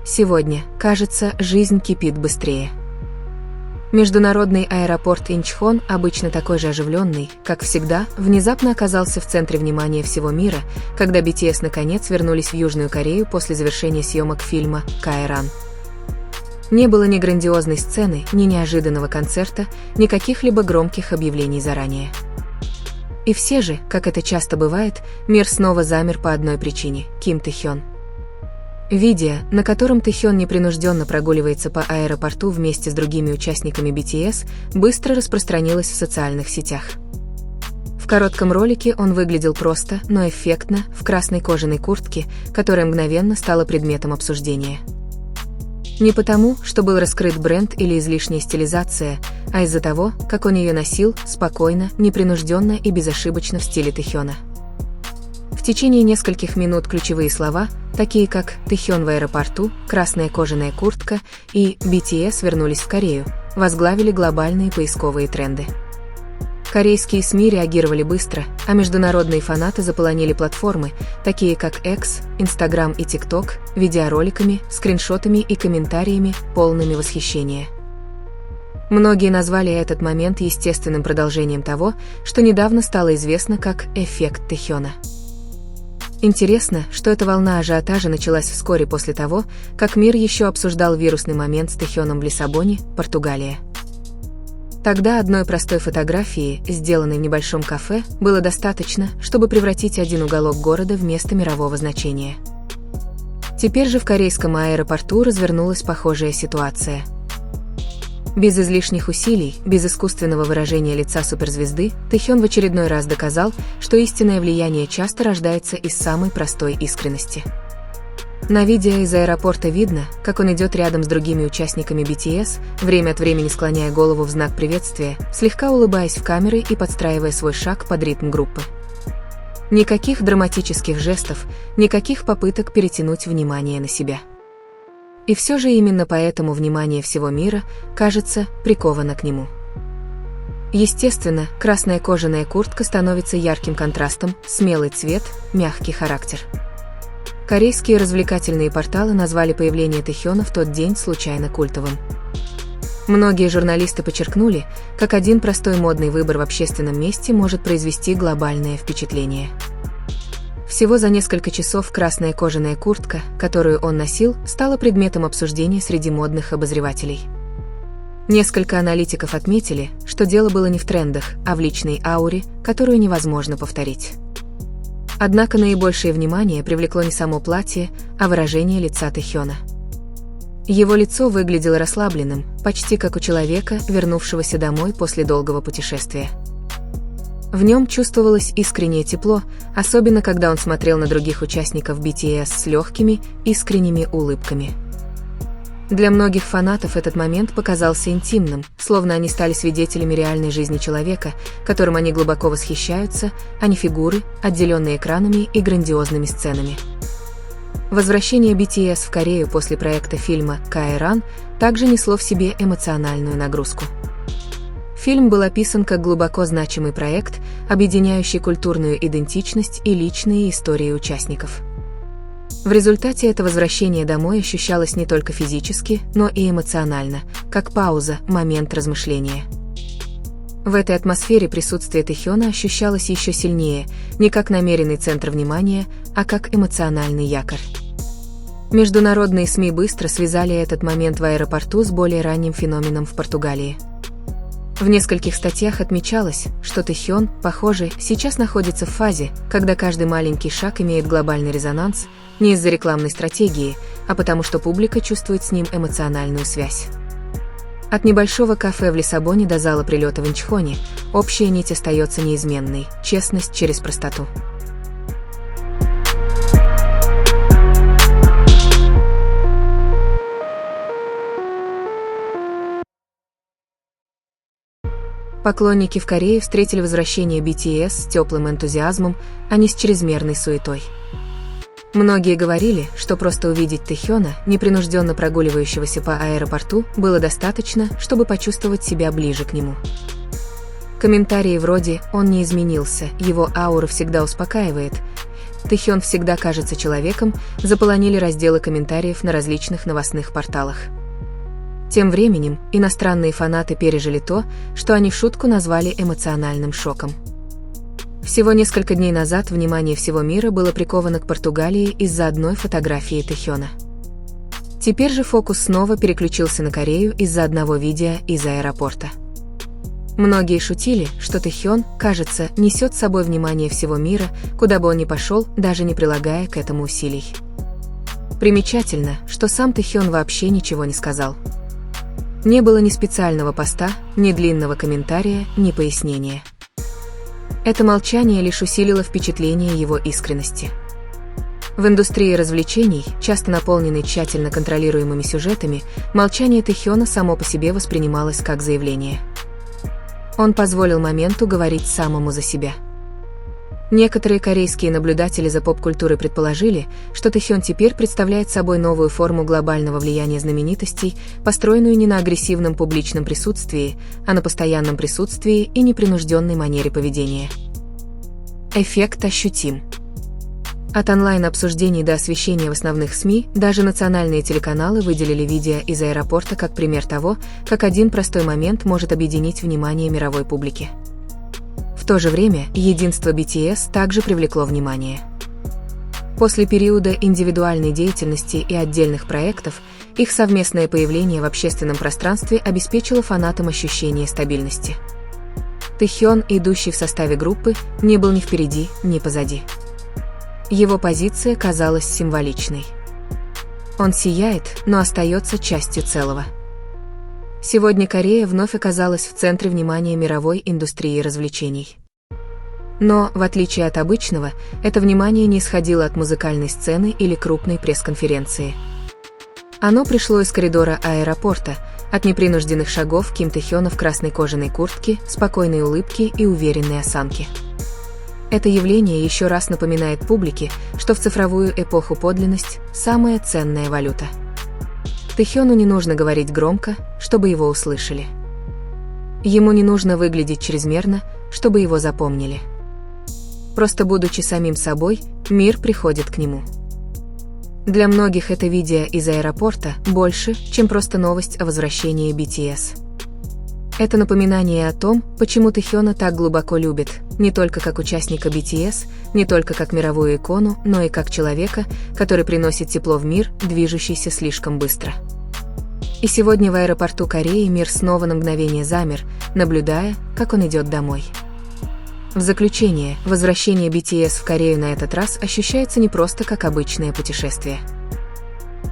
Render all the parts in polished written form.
Сегодня, кажется, жизнь кипит быстрее. Международный аэропорт Инчхон, обычно такой же оживленный, как всегда, внезапно оказался в центре внимания всего мира, когда BTS наконец вернулись в Южную Корею после завершения съемок фильма «Каэран». Не было ни грандиозной сцены, ни неожиданного концерта, ни каких-либо громких объявлений заранее. И все же, как это часто бывает, мир снова замер по одной причине – Ким Тэхён. Видео, на котором Тэхён непринужденно прогуливается по аэропорту вместе с другими участниками BTS, быстро распространилось в социальных сетях. В коротком ролике он выглядел просто, но эффектно, в красной кожаной куртке, которая мгновенно стала предметом обсуждения. Не потому, что был раскрыт бренд или излишняя стилизация, а из-за того, как он ее носил, спокойно, непринужденно и безошибочно в стиле Тэхёна. В течение нескольких минут ключевые слова, такие как «Тэхён в аэропорту», «Красная кожаная куртка» и «BTS вернулись в Корею», возглавили глобальные поисковые тренды. Корейские СМИ реагировали быстро, а международные фанаты заполонили платформы, такие как X, Instagram и TikTok, видеороликами, скриншотами и комментариями, полными восхищения. Многие назвали этот момент естественным продолжением того, что недавно стало известно как «эффект Тэхёна». Интересно, что эта волна ажиотажа началась вскоре после того, как мир еще обсуждал вирусный момент с Тэхёном в Лиссабоне, Португалия. Тогда одной простой фотографии, сделанной в небольшом кафе, было достаточно, чтобы превратить один уголок города в место мирового значения. Теперь же в корейском аэропорту развернулась похожая ситуация. Без излишних усилий, без искусственного выражения лица суперзвезды, Тэхён в очередной раз доказал, что истинное влияние часто рождается из самой простой искренности. На видео из аэропорта видно, как он идет рядом с другими участниками BTS, время от времени склоняя голову в знак приветствия, слегка улыбаясь в камеры и подстраивая свой шаг под ритм группы. Никаких драматических жестов, никаких попыток перетянуть внимание на себя. И все же именно поэтому внимание всего мира, кажется, приковано к нему. Естественно, красная кожаная куртка становится ярким контрастом, смелый цвет, мягкий характер. Корейские развлекательные порталы назвали появление Тэхёна в тот день случайно культовым. Многие журналисты подчеркнули, как один простой модный выбор в общественном месте может произвести глобальное впечатление. Всего за несколько часов красная кожаная куртка, которую он носил, стала предметом обсуждения среди модных обозревателей. Несколько аналитиков отметили, что дело было не в трендах, а в личной ауре, которую невозможно повторить. Однако наибольшее внимание привлекло не само платье, а выражение лица Тэхёна. Его лицо выглядело расслабленным, почти как у человека, вернувшегося домой после долгого путешествия. В нем чувствовалось искреннее тепло, особенно когда он смотрел на других участников BTS с легкими, искренними улыбками. Для многих фанатов этот момент показался интимным, словно они стали свидетелями реальной жизни человека, которым они глубоко восхищаются, а не фигуры, отделенные экранами и грандиозными сценами. Возвращение BTS в Корею после проекта фильма «Каэран» также несло в себе эмоциональную нагрузку. Фильм был описан как глубоко значимый проект, объединяющий культурную идентичность и личные истории участников. В результате это возвращение домой ощущалось не только физически, но и эмоционально, как пауза, момент размышления. В этой атмосфере присутствие Тэхёна ощущалось еще сильнее, не как намеренный центр внимания, а как эмоциональный якорь. Международные СМИ быстро связали этот момент в аэропорту с более ранним феноменом в Португалии. В нескольких статьях отмечалось, что Тэхён, похоже, сейчас находится в фазе, когда каждый маленький шаг имеет глобальный резонанс, не из-за рекламной стратегии, а потому что публика чувствует с ним эмоциональную связь. От небольшого кафе в Лиссабоне до зала прилета в Инчхоне общая нить остается неизменной – честность через простоту. Поклонники в Корее встретили возвращение BTS с теплым энтузиазмом, а не с чрезмерной суетой. Многие говорили, что просто увидеть Тэхёна, непринужденно прогуливающегося по аэропорту, было достаточно, чтобы почувствовать себя ближе к нему. Комментарии вроде «он не изменился, его аура всегда успокаивает» Тэхён всегда кажется человеком, заполонили разделы комментариев на различных новостных порталах. Тем временем, иностранные фанаты пережили то, что они в шутку назвали эмоциональным шоком. Всего несколько дней назад внимание всего мира было приковано к Португалии из-за одной фотографии Тэхёна. Теперь же фокус снова переключился на Корею из-за одного видео из аэропорта. Многие шутили, что Тэхён, кажется, несет с собой внимание всего мира, куда бы он ни пошел, даже не прилагая к этому усилий. Примечательно, что сам Тэхён вообще ничего не сказал. Не было ни специального поста, ни длинного комментария, ни пояснения. Это молчание лишь усилило впечатление его искренности. В индустрии развлечений, часто наполненной тщательно контролируемыми сюжетами, молчание Тэхёна само по себе воспринималось как заявление. Он позволил моменту говорить самому за себя. Некоторые корейские наблюдатели за поп-культурой предположили, что Тэхён теперь представляет собой новую форму глобального влияния знаменитостей, построенную не на агрессивном публичном присутствии, а на постоянном присутствии и непринужденной манере поведения. Эффект ощутим. От онлайн-обсуждений до освещения в основных СМИ даже национальные телеканалы выделили видео из аэропорта как пример того, как один простой момент может объединить внимание мировой публики. В то же время единство BTS также привлекло внимание. После периода индивидуальной деятельности и отдельных проектов, их совместное появление в общественном пространстве обеспечило фанатам ощущение стабильности. Тэхён, идущий в составе группы, не был ни впереди, ни позади. Его позиция казалась символичной. Он сияет, но остается частью целого. Сегодня Корея вновь оказалась в центре внимания мировой индустрии развлечений. Но, в отличие от обычного, это внимание не исходило от музыкальной сцены или крупной пресс-конференции. Оно пришло из коридора аэропорта, от непринужденных шагов Ким Тэхёна в красной кожаной куртке, спокойной улыбки и уверенной осанки. Это явление еще раз напоминает публике, что в цифровую эпоху подлинность – самая ценная валюта. Тэхёну не нужно говорить громко, чтобы его услышали. Ему не нужно выглядеть чрезмерно, чтобы его запомнили. Просто будучи самим собой, мир приходит к нему. Для многих это видео из аэропорта больше, чем просто новость о возвращении BTS. Это напоминание о том, почему Тэхёна так глубоко любят, не только как участника BTS, не только как мировую икону, но и как человека, который приносит тепло в мир, движущийся слишком быстро. И сегодня в аэропорту Кореи мир снова на мгновение замер, наблюдая, как он идет домой. В заключение, возвращение BTS в Корею на этот раз ощущается не просто как обычное путешествие.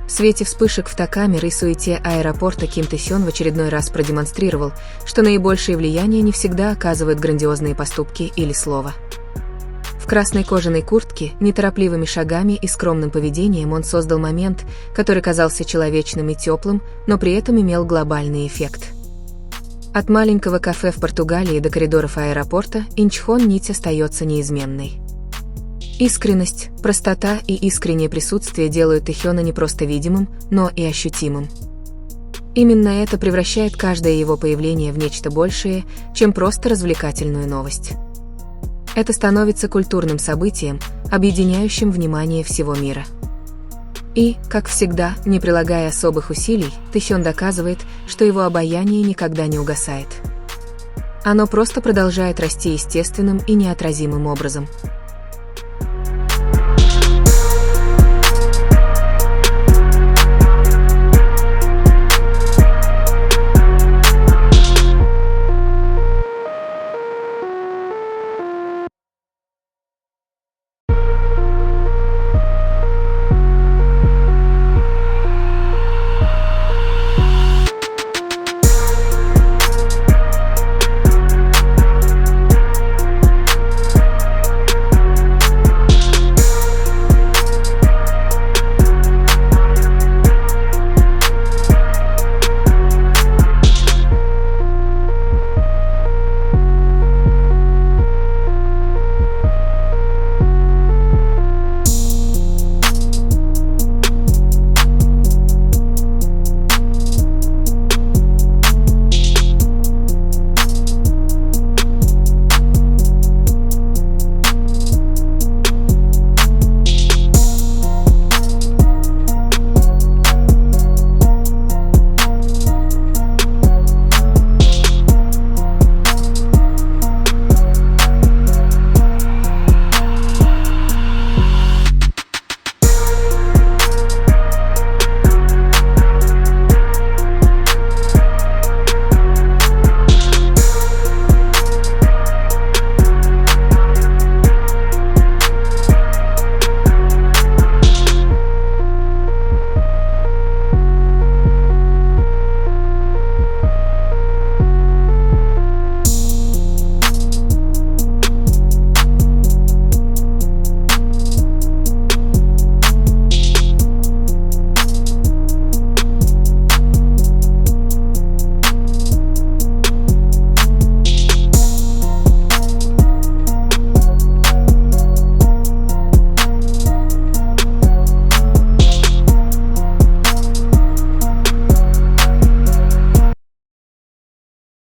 В свете вспышек фотокамер и суете аэропорта Ким Тэхён в очередной раз продемонстрировал, что наибольшее влияние не всегда оказывают грандиозные поступки или слово. В красной кожаной куртке, неторопливыми шагами и скромным поведением он создал момент, который казался человечным и теплым, но при этом имел глобальный эффект. От маленького кафе в Португалии до коридоров аэропорта Инчхон нить остается неизменной. Искренность, простота и искреннее присутствие делают Тэхёна не просто видимым, но и ощутимым. Именно это превращает каждое его появление в нечто большее, чем просто развлекательную новость. Это становится культурным событием, объединяющим внимание всего мира. И, как всегда, не прилагая особых усилий, Тэхён доказывает, что его обаяние никогда не угасает. Оно просто продолжает расти естественным и неотразимым образом.